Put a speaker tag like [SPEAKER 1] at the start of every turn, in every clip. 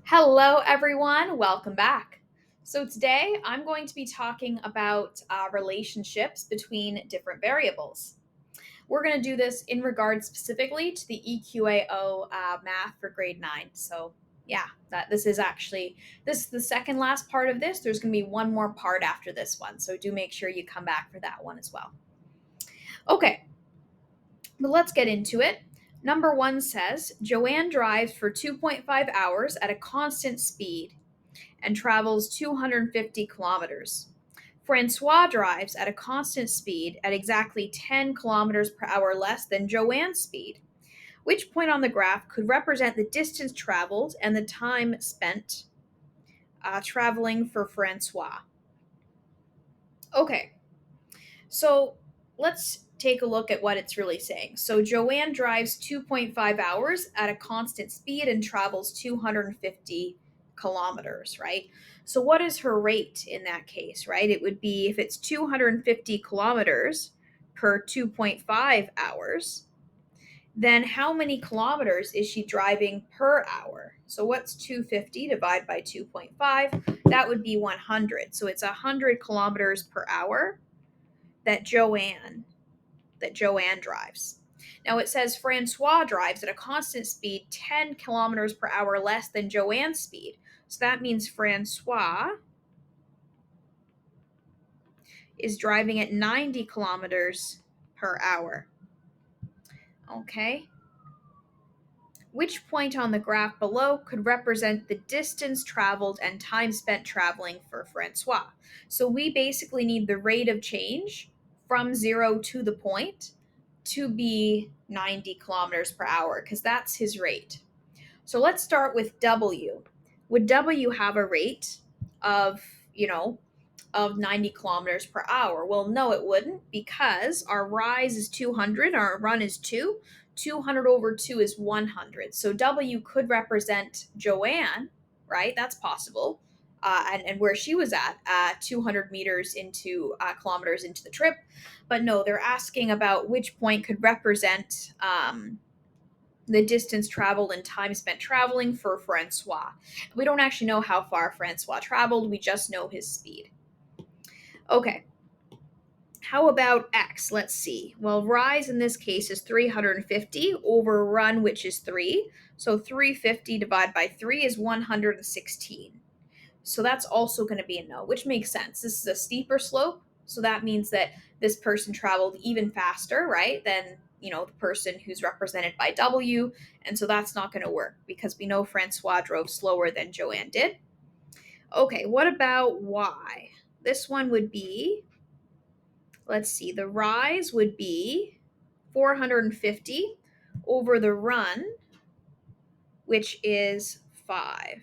[SPEAKER 1] Hello, everyone. Welcome back. So, today I'm going to be talking about relationships between different variables. We're going to do this in regard specifically to the EQAO math for grade 9. So, yeah, this is the second last part of this. There's going to be one more part after this one. So, do make sure you come back for that one as well. Okay, but let's get into it. Number one says Joanne drives for 2.5 hours at a constant speed and travels 250 kilometers. Francois drives at a constant speed at exactly 10 kilometers per hour less than Joanne's speed. Which point on the graph could represent the distance traveled and the time spent traveling for Francois? Okay, so let's take a look at what it's really saying. So Joanne drives 2.5 hours at a constant speed and travels 250 kilometers, right? So what is her rate in that case, right? It would be if it's 250 kilometers per 2.5 hours, then how many kilometers is she driving per hour? So what's 250 divided by 2.5? That would be 100. So it's 100 kilometers per hour that Joanne drives. Now it says Francois drives at a constant speed 10 kilometers per hour less than Joanne's speed. So that means Francois is driving at 90 kilometers per hour. Okay. Which point on the graph below could represent the distance traveled and time spent traveling for Francois? So we basically need the rate of change from 0 to the point to be 90 kilometers per hour because that's his rate. So let's start with W. Would W have a rate of, of 90 kilometers per hour? Well, no, it wouldn't because our rise is 200, our run is 2. 200 over 2 is 100. So W could represent Joanne, right? That's possible. And where she was at 200 meters into kilometers into the trip. But no, they're asking about which point could represent the distance traveled and time spent traveling for Francois. We don't actually know how far Francois traveled, we just know his speed. Okay, how about X? Let's see. Well, rise in this case is 350 over run, which is 3. So 350 divided by 3 is 116. So that's also going to be a no, which makes sense. This is a steeper slope. So that means that this person traveled even faster, right, than the person who's represented by W. And so that's not going to work because we know Francois drove slower than Joanne did. Okay, what about Y? This one would be, let's see, the rise would be 450 over the run, which is 5.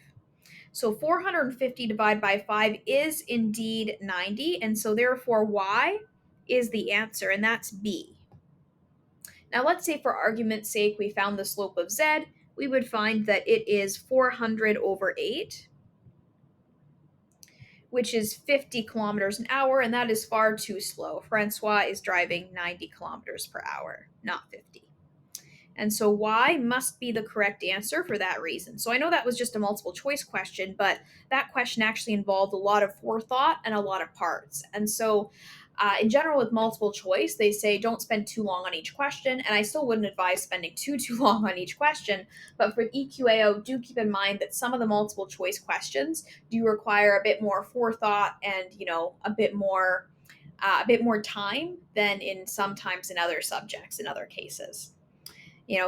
[SPEAKER 1] So 450 divided by 5 is indeed 90, and so therefore Y is the answer, and that's B. Now let's say for argument's sake we found the slope of Z, we would find that it is 400 over 8, which is 50 kilometers an hour, and that is far too slow. Francois is driving 90 kilometers per hour, not 50. And so Y must be the correct answer for that reason. So I know that was just a multiple choice question, but that question actually involved a lot of forethought and a lot of parts. And so in general, with multiple choice, they say don't spend too long on each question. And I still wouldn't advise spending too long on each question. But for EQAO, do keep in mind that some of the multiple choice questions do require a bit more forethought and, a bit more time than sometimes in other subjects, in other cases.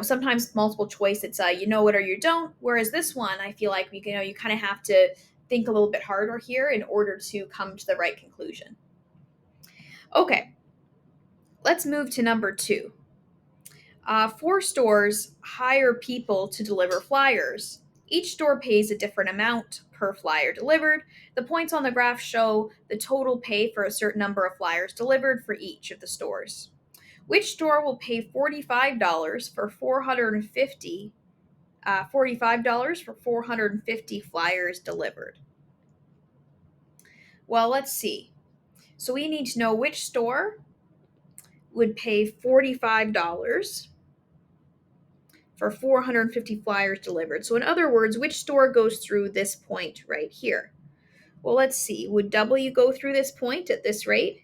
[SPEAKER 1] Sometimes multiple choice, it's you know it or you don't. Whereas this one, I feel like you kind of have to think a little bit harder here in order to come to the right conclusion. Okay, let's move to number 2. 4 stores hire people to deliver flyers. Each store pays a different amount per flyer delivered. The points on the graph show the total pay for a certain number of flyers delivered for each of the stores. Which store will pay $45 for 450 $45 for 450 flyers delivered? Well, let's see. So we need to know which store would pay $45 for 450 flyers delivered. So in other words, which store goes through this point right here? Well, let's see. Would W go through this point at this rate?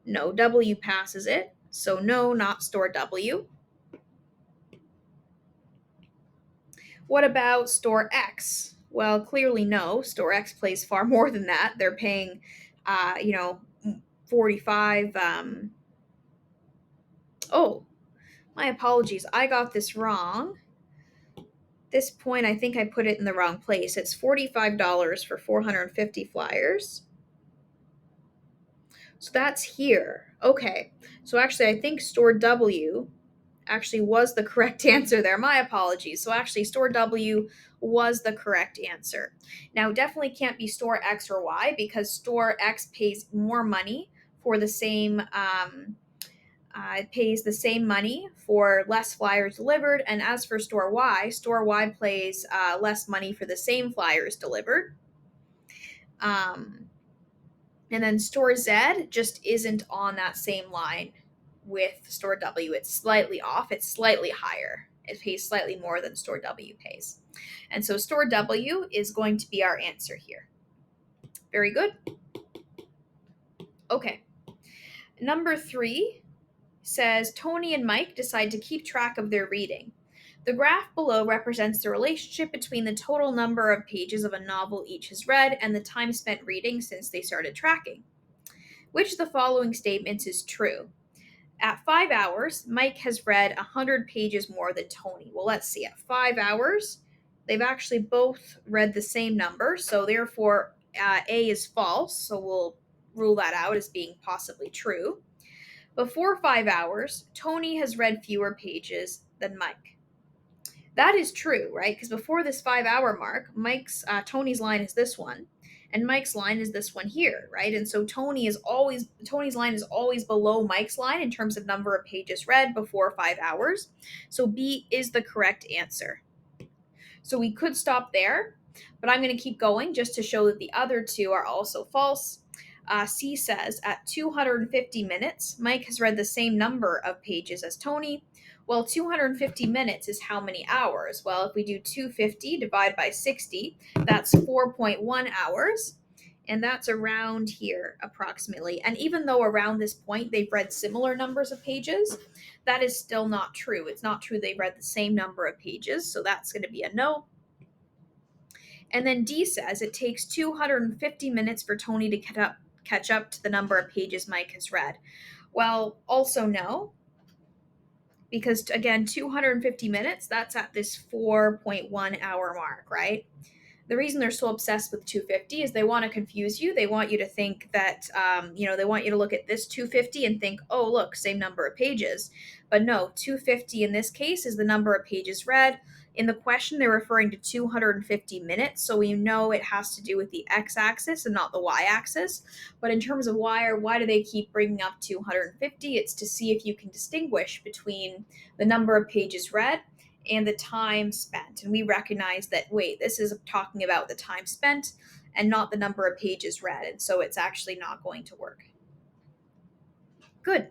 [SPEAKER 1] No, W passes it. So no, not store W. What about store X? Well, clearly no. Store X pays far more than that. They're paying, 45. Oh, my apologies. I got this wrong. This point, I think I put it in the wrong place. It's $45 for 450 flyers. So that's here. Okay. So actually, I think store W actually was the correct answer there. My apologies. So actually, store W was the correct answer. Now, definitely can't be store X or Y because store X pays more money for the same. It pays the same money for less flyers delivered, and as for store Y pays less money for the same flyers delivered. And then store Z just isn't on that same line with store W. It's slightly off, it's slightly higher. It pays slightly more than store W pays. And so store W is going to be our answer here. Very good. Okay. Number 3 says Tony and Mike decide to keep track of their reading. The graph below represents the relationship between the total number of pages of a novel each has read and the time spent reading since they started tracking. Which of the following statements is true? At 5 hours, Mike has read 100 pages more than Tony. Well, let's see. At 5 hours, they've actually both read the same number, so therefore A is false, so we'll rule that out as being possibly true. Before 5 hours, Tony has read fewer pages than Mike. That is true, right? Because before this 5 hour mark, Tony's line is this one, and Mike's line is this one here, right? And so Tony's line is always below Mike's line in terms of number of pages read before 5 hours. So B is the correct answer. So we could stop there, but I'm going to keep going just to show that the other two are also false. C says at 250 minutes, Mike has read the same number of pages as Tony. Well, 250 minutes is how many hours? Well, if we do 250 divided by 60, that's 4.1 hours. And that's around here approximately. And even though around this point they've read similar numbers of pages, that is still not true. It's not true they've read the same number of pages. So that's going to be a no. And then D says it takes 250 minutes for Tony to catch up to the number of pages Mike has read. Well, also no, because again, 250 minutes, that's at this 4.1 hour mark, right? The reason they're so obsessed with 250 is they want to confuse you. They want you to think that, they want you to look at this 250 and think, oh, look, same number of pages. But no, 250 in this case is the number of pages read. In the question, they're referring to 250 minutes. So we know it has to do with the x-axis and not the y-axis. But in terms of why do they keep bringing up 250? It's to see if you can distinguish between the number of pages read and the time spent. And we recognize that, wait, this is talking about the time spent and not the number of pages read. And so it's actually not going to work. Good.